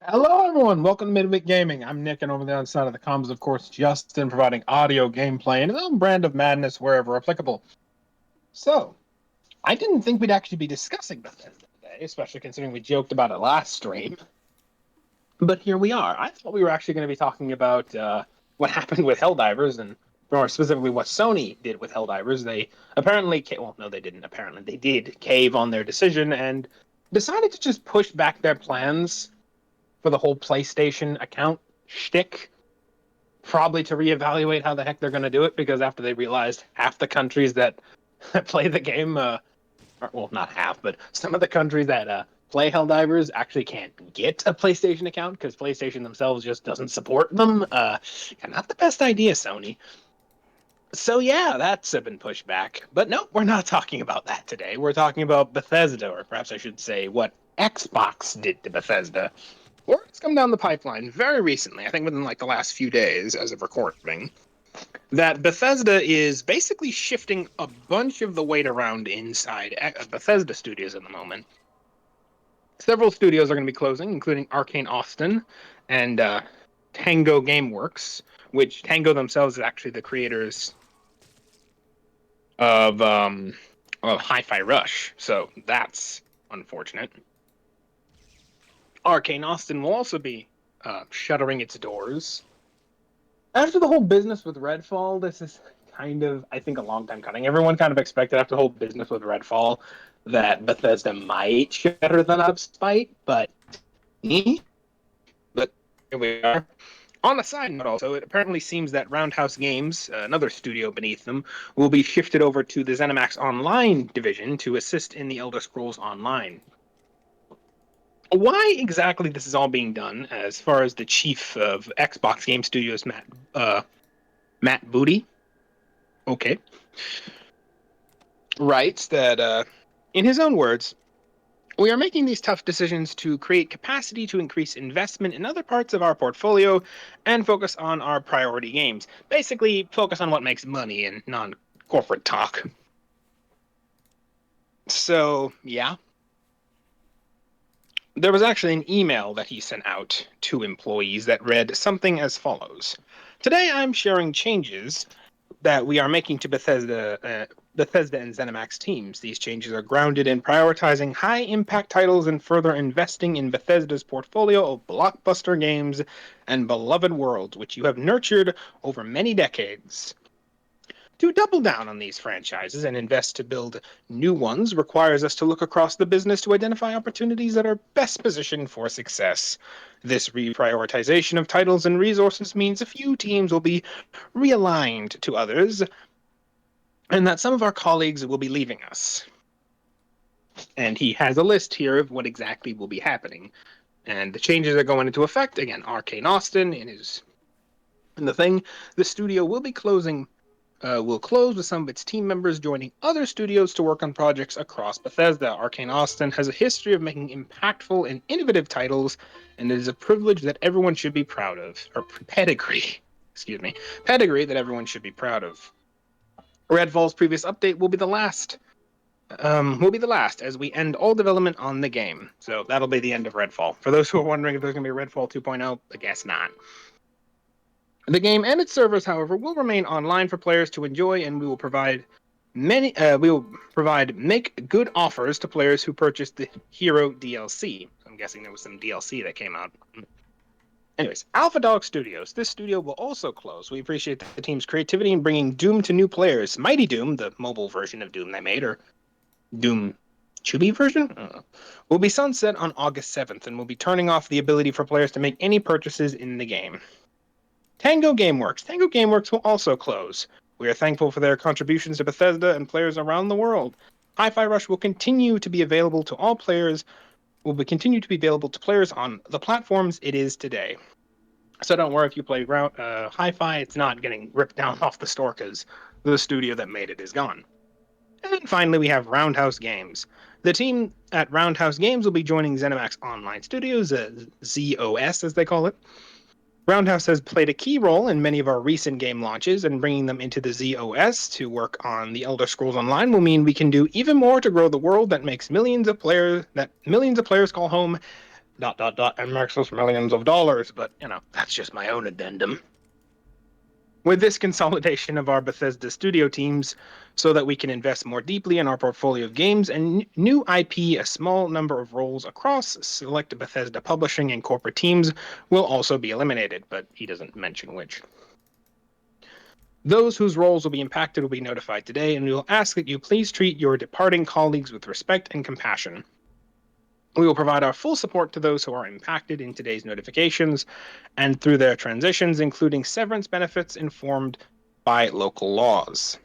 Hello, everyone. Welcome to Midweek Gaming. I'm Nick, and over there on the side of the comms, of course, Justin, providing audio gameplay and his own brand of madness wherever applicable. So, I didn't think we'd actually be discussing Bethesda today, especially considering we joked about it last stream. But here we are. I thought we were actually going to be talking about what happened with Helldivers, and more specifically, what Sony did with Helldivers. They apparently, well, no, they didn't. Apparently, they did cave on their decision and decided to just push back their plans for the whole PlayStation account shtick, probably to reevaluate how the heck they're going to do it, because after they realized half the countries that play the game, well, not half, but some of the countries that play Helldivers actually can't get a PlayStation account because PlayStation themselves just doesn't support them. Not the best idea, Sony. So yeah, that's been pushed back. But no, we're not talking about that today. We're talking about Bethesda, or perhaps I should say what Xbox did to Bethesda. Or it's come down the pipeline very recently, I think within like the last few days as of recording, that Bethesda is basically shifting a bunch of the weight around inside Bethesda Studios at the moment. Several studios are going to be closing, including Arcane Austin and Tango Gameworks, which Tango themselves is actually the creators of Hi-Fi Rush, so that's unfortunate. Arcane Austin will also be shuttering its doors. After the whole business with Redfall, this is kind of, I think, a long time coming. Everyone kind of expected after the whole business with Redfall that Bethesda might shutter them out of spite, but here we are. On a side note, also, it apparently seems that Roundhouse Games, another studio beneath them, will be shifted over to the ZeniMax Online division to assist in the Elder Scrolls Online. Why exactly this is all being done, as far as the chief of Xbox Game Studios, Matt Booty, okay, writes that, in his own words, we are making these tough decisions to create capacity to increase investment in other parts of our portfolio and focus on our priority games. Basically, focus on what makes money and non-corporate talk. So, yeah. There was actually an email that he sent out to employees that read something as follows. Today I'm sharing changes that we are making to Bethesda and ZeniMax teams. These changes are grounded in prioritizing high-impact titles and further investing in Bethesda's portfolio of blockbuster games and beloved worlds, which you have nurtured over many decades. To double down on these franchises and invest to build new ones requires us to look across the business to identify opportunities that are best positioned for success. This reprioritization of titles and resources means a few teams will be realigned to others, and that some of our colleagues will be leaving us. And he has a list here of what exactly will be happening. And the changes are going into effect. Again, Arcane Austin in the thing. The studio will be will close with some of its team members joining other studios to work on projects across Bethesda. Arcane Austin has a history of making impactful and innovative titles, and it is a privilege that everyone should be proud of. Or pedigree, excuse me. Pedigree that everyone should be proud of. Redfall's previous update will be the last. As we end all development on the game. So that'll be the end of Redfall. For those who are wondering if there's going to be a Redfall 2.0, I guess not. The game and its servers, however, will remain online for players to enjoy, and we will provide make good offers to players who purchase the Hero DLC. I'm guessing there was some DLC that came out. Anyways, Alpha Dog Studios. This studio will also close. We appreciate the team's creativity in bringing Doom to new players. Mighty Doom, the mobile version of Doom they made, or Doom Chibi version, will be sunset on August 7th, and will be turning off the ability for players to make any purchases in the game. Tango Gameworks. Tango Gameworks will also close. We are thankful for their contributions to Bethesda and players around the world. Hi-Fi Rush will continue to be available to all players, continue to be available to players on the platforms it is today. So don't worry if you play Hi-Fi, it's not getting ripped down off the store because the studio that made it is gone. And finally, we have Roundhouse Games. The team at Roundhouse Games will be joining ZeniMax Online Studios, ZOS as they call it. Roundhouse has played a key role in many of our recent game launches, and bringing them into the ZOS to work on the Elder Scrolls Online will mean we can do even more to grow the world that makes millions of players call home And makes us millions of dollars, but, that's just my own addendum. With this consolidation of our Bethesda studio teams so that we can invest more deeply in our portfolio of games and new IP, a small number of roles across select Bethesda publishing and corporate teams will also be eliminated, but he doesn't mention which. Those whose roles will be impacted will be notified today, and we will ask that you please treat your departing colleagues with respect and compassion. We will provide our full support to those who are impacted in today's notifications and through their transitions, including severance benefits informed by local laws.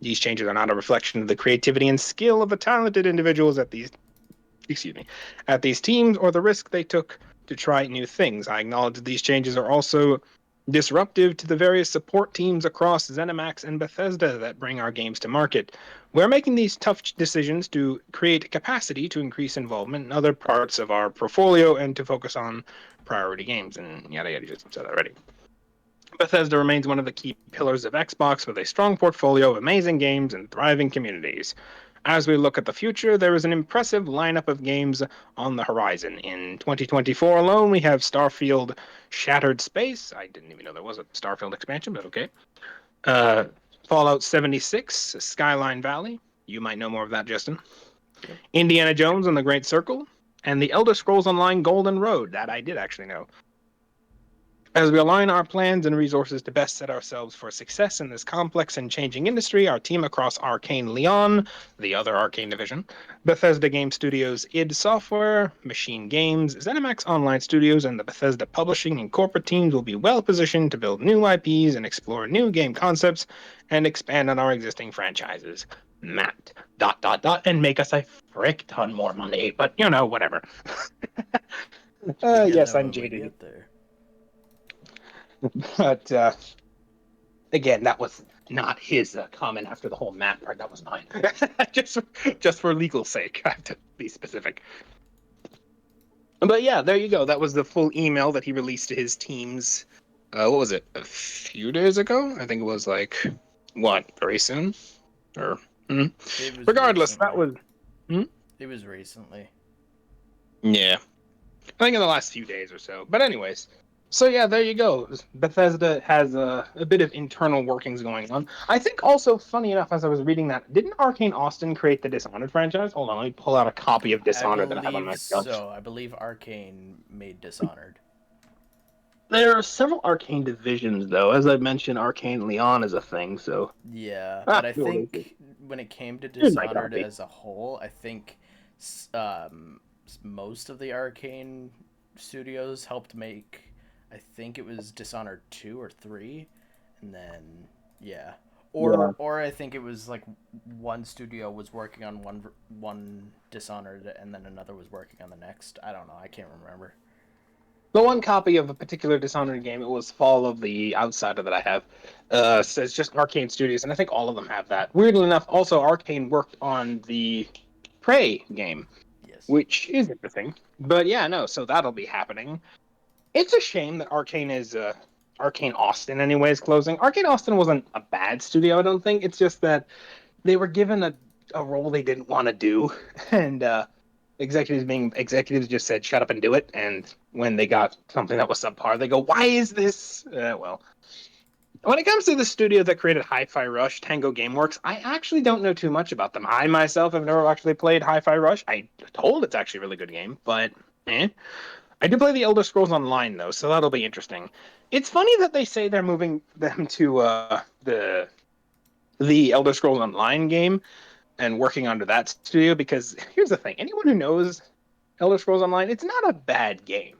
These changes are not a reflection of the creativity and skill of the talented individuals at these teams or the risk they took to try new things. I acknowledge that these changes are also disruptive to the various support teams across ZeniMax and Bethesda that bring our games to market. We're making these tough decisions to create capacity to increase involvement in other parts of our portfolio and to focus on priority games, and yada yada, just said already. Bethesda remains one of the key pillars of Xbox with a strong portfolio of amazing games and thriving communities. As we look at the future, there is an impressive lineup of games on the horizon. In 2024 alone, we have Starfield Shattered Space. I didn't even know there was a Starfield expansion, but okay. Fallout 76, Skyline Valley. You might know more of that, Justin. Yep. Indiana Jones and the Great Circle, and The Elder Scrolls Online Golden Road. That I did actually know. As we align our plans and resources to best set ourselves for success in this complex and changing industry, our team across Arcane Leon, the other Arcane division, Bethesda Game Studios, id Software, Machine Games, ZeniMax Online Studios, and the Bethesda Publishing and corporate teams will be well positioned to build new IPs and explore new game concepts and expand on our existing franchises. Matt, ... and make us a frick ton more money, but, whatever. Yes, I'm jaded. But again, that was not his comment after the whole Matt part. That was mine. just for legal sake, I have to be specific. But yeah, there you go. That was the full email that he released to his teams. What was it? A few days ago? I think it was very soon? Or regardless, recently. That was. It was recently. Yeah, I think in the last few days or so. But anyways. So yeah, there you go. Bethesda has a bit of internal workings going on. I think also, funny enough, as I was reading that, didn't Arcane Austin create the Dishonored franchise? Hold on, let me pull out a copy of Dishonored that I have on my shelf. I believe Arcane made Dishonored. There are several Arcane divisions, though. As I mentioned, Arcane Leon is a thing, so... Yeah, but I think when it came to Dishonored as a whole, I think most of the Arcane studios helped make... I think it was Dishonored 2 or 3, and then or I think it was one studio was working on one Dishonored and then another was working on the next. I don't know. I can't remember. The one copy of a particular Dishonored game, it was Fall of the Outsider that I have, says just Arcane Studios, and I think all of them have that. Weirdly enough, also Arcane worked on the Prey game, which is interesting. But yeah, no, so that'll be happening. It's a shame that Arcane Austin, anyways, closing. Arcane Austin wasn't a bad studio, I don't think. It's just that they were given a role they didn't want to do, and executives just said, shut up and do it. And when they got something that was subpar, they go, why is this? Well, when it comes to the studio that created Hi-Fi Rush, Tango Gameworks, I actually don't know too much about them. I myself have never actually played Hi-Fi Rush. I'm told it's actually a really good game, but I do play the Elder Scrolls Online, though, so that'll be interesting. It's funny that they say they're moving them to the Elder Scrolls Online game and working under that studio, because here's the thing. Anyone who knows Elder Scrolls Online, it's not a bad game.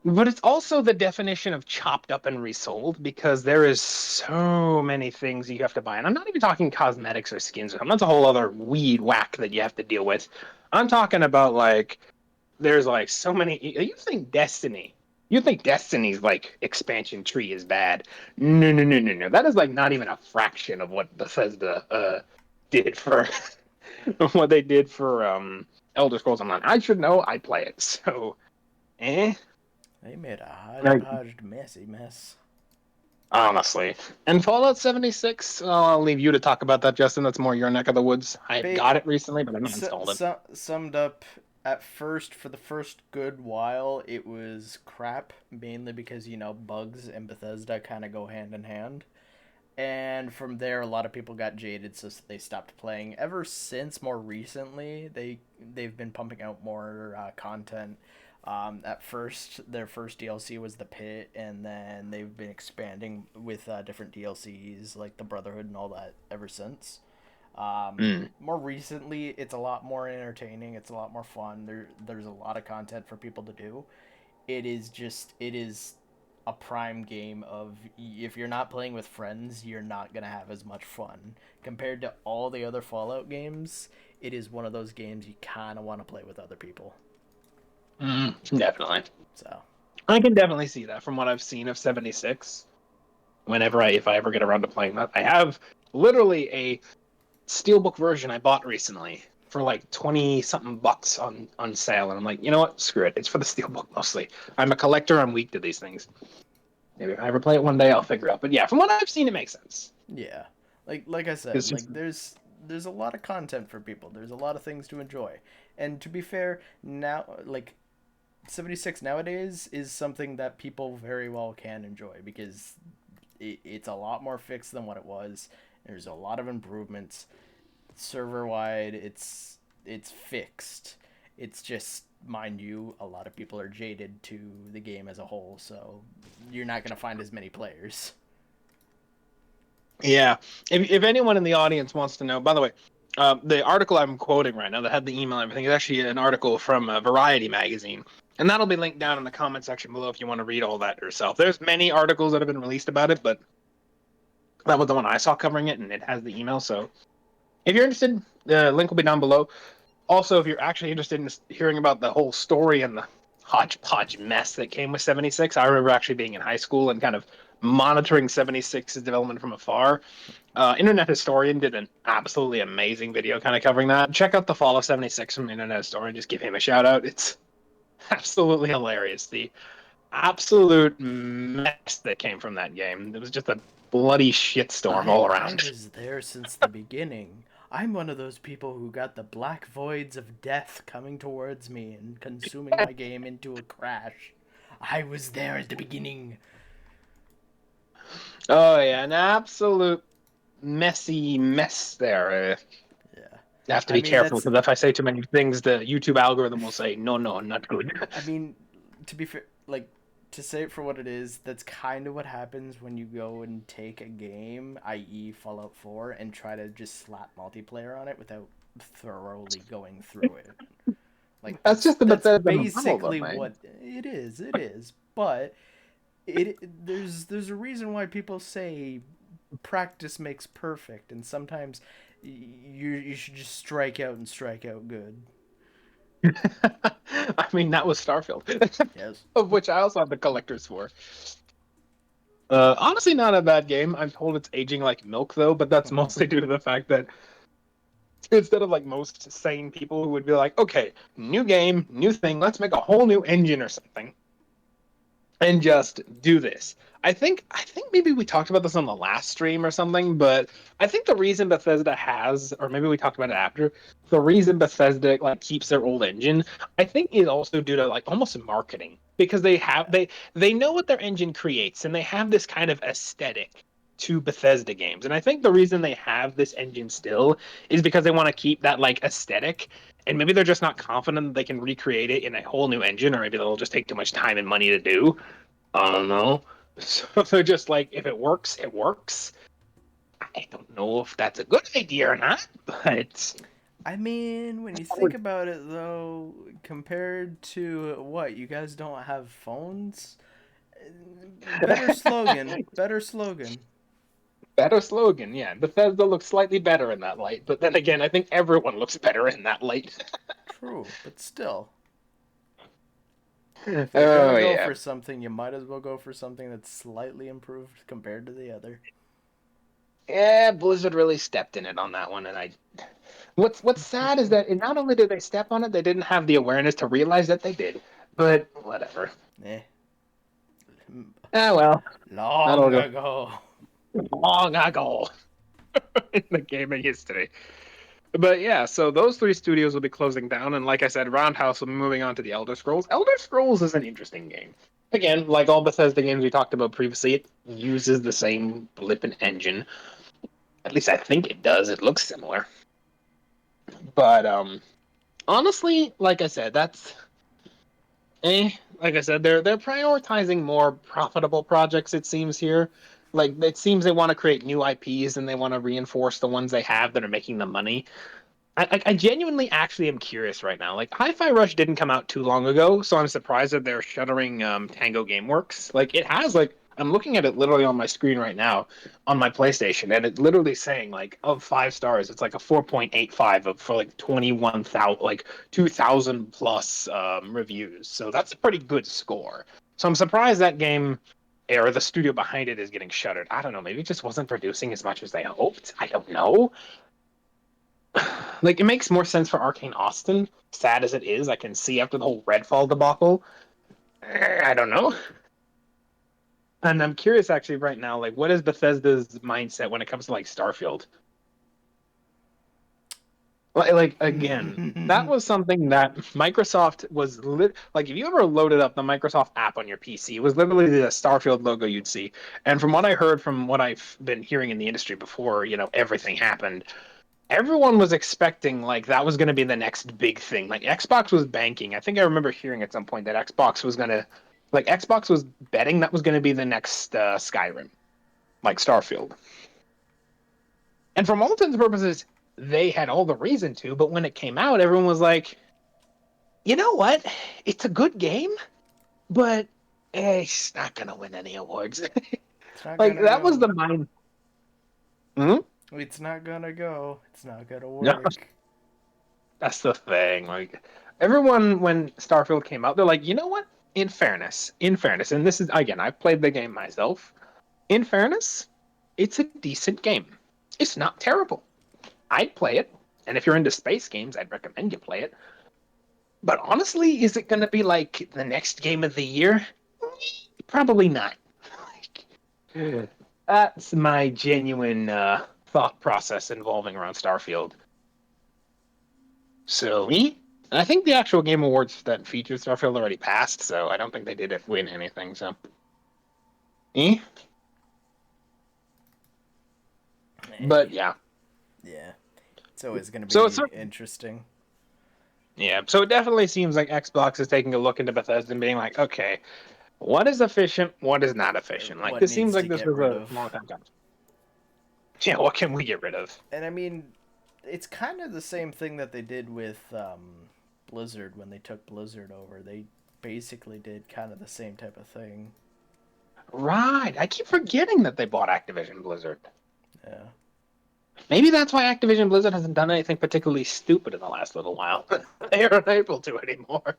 But it's also the definition of chopped up and resold, because there is so many things you have to buy. And I'm not even talking cosmetics or skins. That's a whole other weed whack that you have to deal with. I'm talking about, there's so many. You think Destiny's expansion tree is bad? No. That is not even a fraction of what Bethesda did for what they did for Elder Scrolls Online. I should know. I play it, so They made a hodgepodge messy mess. Honestly. And Fallout 76, I'll leave you to talk about that, Justin. That's more your neck of the woods. I got it recently, but I'm not installed it. Summed up, At first, for the first good while, it was crap, mainly because, bugs and Bethesda kind of go hand in hand. And from there, a lot of people got jaded, so they stopped playing. Ever since, more recently, they've been pumping out more content. At first, their first DLC was the Pit, and then they've been expanding with different DLCs like the Brotherhood and all that ever since. Mm. More recently, it's a lot more entertaining. It's a lot more fun. There's a lot of content for people to do. It is a prime game of, if you're not playing with friends, you're not gonna have as much fun compared to all the other Fallout games. It is one of those games you kind of want to play with other people. Definitely. So I can definitely see that from what I've seen of 76. If I ever get around to playing that, I have literally a steelbook version I bought recently for like 20 something bucks on sale, and I'm like, you know what? Screw it. It's for the steelbook mostly. I'm a collector. I'm weak to these things. Maybe if I ever play it one day, I'll figure it out. But yeah, from what I've seen, it makes sense. yeah, like I It's said, just there's a lot of content for people. There's a lot of things to enjoy. And to be fair, now, 76 nowadays is something that people very well can enjoy because it's a lot more fixed than what it was. There's a lot of improvements. Server wide, it's fixed. It's just, mind you, a lot of people are jaded to the game as a whole, so you're not gonna find as many players. yeah. If anyone in the audience wants to know, by the way, the article I'm quoting right now that had the email and everything is actually an article from Variety magazine, and that'll be linked down in the comment section below if you want to read all that yourself. There's many articles that have been released about it, but that was the one I saw covering it, and it has the email. So if you're interested, the link will be down below. Also, if you're actually interested in hearing about the whole story and the hodgepodge mess that came with 76, I remember actually being in high school and kind of monitoring 76's development from afar. Internet Historian did an absolutely amazing video kind of covering that. Check out the Fall of 76 from Internet Historian. Just give him a shout out. It's absolutely hilarious. The absolute mess that came from that game. It was just a bloody shitstorm I all I around. was there since the beginning. I'm one of those people who got the black voids of death coming towards me and consuming my game into a crash. I was there at the beginning. Oh yeah, an absolute messy mess there. Yeah. I have to I be mean, careful that's because if I say too many things, the YouTube algorithm will say, no, no, not good. I mean, to be fair, to say it for what it is, that's kind of what happens when you go and take a game, i.e., Fallout 4, and try to just slap multiplayer on it without thoroughly going through it. Like That's just the that's Bethesda model, basically man. what it is. It is, but there's a reason why people say practice makes perfect, and sometimes you should just strike out and strike out good. I mean, that was Starfield, Yes. of which I also have the collectors for. Honestly, not a bad game. I'm told it's aging like milk, though, but that's mostly due to the fact that instead of like most sane people who would be like, okay, new game, new thing, let's make a whole new engine or something and just do this. I think maybe we talked about this on the last stream or something, but I think the reason Bethesda has, or maybe we talked about it after, the reason Bethesda like keeps their old engine, I think is also due to like almost marketing because Yeah. they know what their engine creates and they have this kind of aesthetic to Bethesda games. And I think the reason they have this engine still is because they want to keep that like aesthetic and maybe they're just not confident that they can recreate it in a whole new engine or maybe they'll just take too much time and money to do. I don't know. So they're just like, if it works, it works. I don't know if that's a good idea or not, but I mean, when you think about it, though, compared to what, you guys don't have phones? Better slogan. Better slogan. better slogan. Yeah, Bethesda looks slightly better in that light, but then again, I think everyone looks better in that light. True, but still. If you're gonna Oh go yeah, for something, you might as well go for something that's slightly improved compared to the other. yeah. Blizzard really stepped in it on that one, and I. What's sad is that not only did they step on it, they didn't have the awareness to realize that they did. But whatever. Eh. Ah well, that'll Long go ago. long ago in the gaming history. But yeah, so those three studios will be closing down, and like I said, Roundhouse will be moving on to the Elder Scrolls. Elder Scrolls is an interesting game. Again, like all Bethesda games we talked about previously, it uses the same blip and engine. At least I think it does. It looks similar. But honestly, like I said, that's like I said, they're prioritizing more profitable projects, it seems here. Like it seems they want to create new IPs and they want to reinforce the ones they have that are making them money. I genuinely actually am curious right now. Like Hi-Fi Rush didn't come out too long ago, so I'm surprised that they're shuttering Tango GameWorks. Like it has like I'm looking at it literally on my screen right now on my PlayStation, and it literally saying like of 5 stars, it's like a 4.85 of for like 21,000 like 2,000 plus reviews. So that's a pretty good score. So I'm surprised that game or the studio behind it is getting shuttered. I don't know. Maybe it just wasn't producing as much as they hoped. I don't know. Like it makes more sense for Arcane Austin, sad as it is. I can see after the whole Redfall debacle. I don't know. And I'm curious actually right now, like what is Bethesda's mindset when it comes to like Starfield? Like again, that was something that Microsoft was like if you ever loaded up the Microsoft app on your PC, it was literally the Starfield logo you'd see. And from what I heard from what I've been hearing in the industry before, everything happened, everyone was expecting like that was going to be the next big thing. Like Xbox was banking. I think I remember hearing at some point that Xbox was going to, like Xbox was betting that was going to be the next Skyrim, like Starfield. And from all intents and purposes, they had all the reason to. But when it came out, everyone was like, you know what? It's a good game, but it's not going to win any awards. It's not Like gonna that was go. the mind. Hmm? It's not gonna go. It's not gonna No, work. that's the thing. Like everyone, when Starfield came out, they're like, you know what? In fairness, and this is again, I've played the game myself. In fairness, it's a decent game. It's not terrible. I'd play it, and if you're into space games, I'd recommend you play it. But honestly, is it going to be like the next game of the year? Probably not. Like, that's my genuine thought process involving around Starfield. So, I think the actual game awards that featured Starfield already passed, so I don't think they did win anything. So, eh? But Hey, yeah, yeah. It's always gonna so it's be interesting. yeah, so it definitely seems like Xbox is taking a look into Bethesda and being like, okay, what is efficient, what is not efficient? Like What this seems needs like to this get was rid a of? long time coming. Yeah, what can we get rid of? And I mean, it's kind of the same thing that they did with Blizzard when they took Blizzard over. They basically did kind of the same type of thing. Right, I keep forgetting that they bought Activision Blizzard. Yeah. Maybe that's why Activision Blizzard hasn't done anything particularly stupid in the last little while. They are unable to anymore.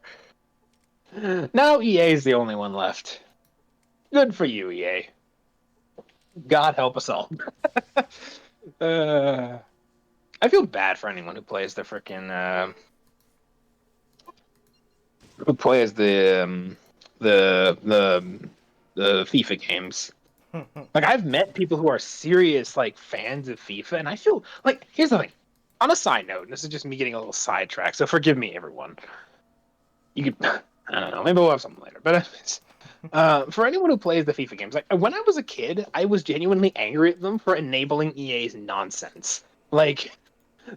Now EA is the only one left. Good for you, EA. God help us all. uh, I feel bad for anyone who plays the freaking who plays the the FIFA games. Like I've met people who are serious like fans of FIFA, and I feel like here's the thing. On a side note, and this is just me getting a little sidetracked, so forgive me, everyone. You could, I don't know, maybe we'll have something later. But for anyone who plays the FIFA games, like when I was a kid, I was genuinely angry at them for enabling EA's nonsense. Like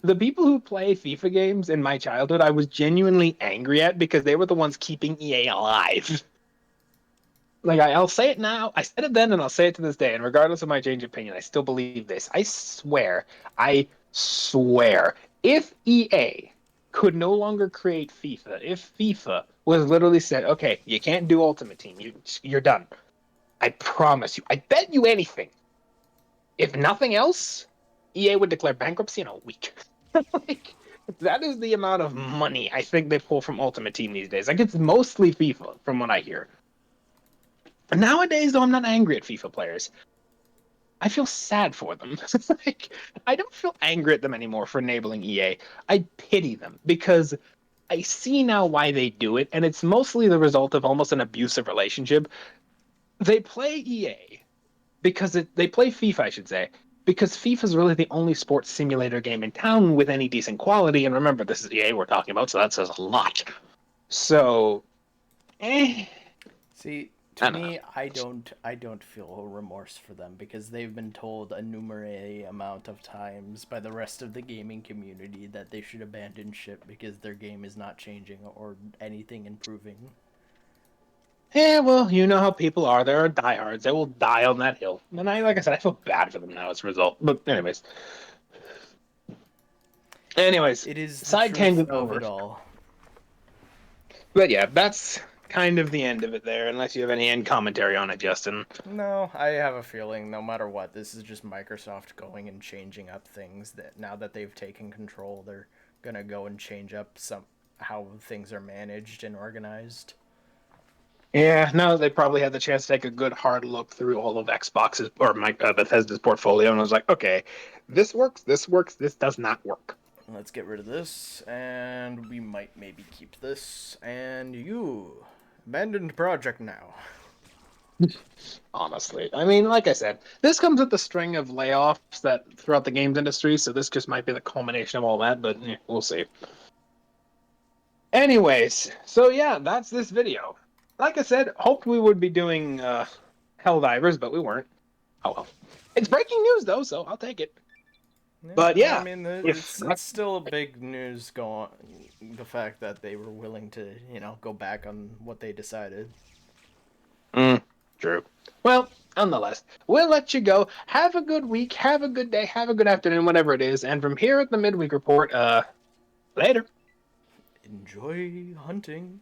the people who play FIFA games in my childhood, I was genuinely angry at because they were the ones keeping EA alive. Like I'll say it now. I said it then, and I'll say it to this day. And regardless of my change of opinion, I still believe this. I swear, if EA could no longer create FIFA, if FIFA was literally said, "Okay, you can't do Ultimate Team. You're done." I promise you. I bet you anything. If nothing else, EA would declare bankruptcy in a week. Like that is the amount of money I think they pull from Ultimate Team these days. Like it's mostly FIFA, from what I hear. Nowadays, though, I'm not angry at FIFA players. I feel sad for them. Like, I don't feel angry at them anymore for enabling EA. I pity them because I see now why they do it, and it's mostly the result of almost an abusive relationship. They play EA they play FIFA, I should say, because FIFA's really the only sports simulator game in town with any decent quality. And remember, this is EA we're talking about, so that says a lot. So, eh, See, I to don't know. me, I don't feel remorse for them because they've been told a numerous amount of times by the rest of the gaming community that they should abandon ship because their game is not changing or anything improving. Yeah, well, you know how people are. There are diehards. They will die on that hill. And like I said, I feel bad for them now as a result. But anyways, It is the side truth tangent of over. it all. But yeah, that's kind of the end of it there. Unless you have any end commentary on it, Justin. No, I have a feeling no matter what, this is just Microsoft going and changing up things that now that they've taken control, they're gonna go and change up some how things are managed and organized. Yeah, no, they probably had the chance to take a good hard look through all of Xbox's or Bethesda's portfolio, and was like, okay, this works, this does not work. Let's get rid of this, and we might maybe keep this. And you, abandoned project now. Honestly, I mean, like I said, this comes with the string of layoffs that throughout the games industry, so this just might be the culmination of all that. But we'll see. Anyways, so yeah, that's this video. Like I said, hoped we would be doing Helldivers, but we weren't. Oh well. It's breaking news though, so I'll take it. Yeah, But well, I yeah, mean, if it's still a big news going. The fact that they were willing to, go back on what they decided. mm, true. Well, nonetheless, we'll let you go. Have a good week, have a good day, have a good afternoon, whatever it is. And from here at the midweek report, later. Enjoy hunting.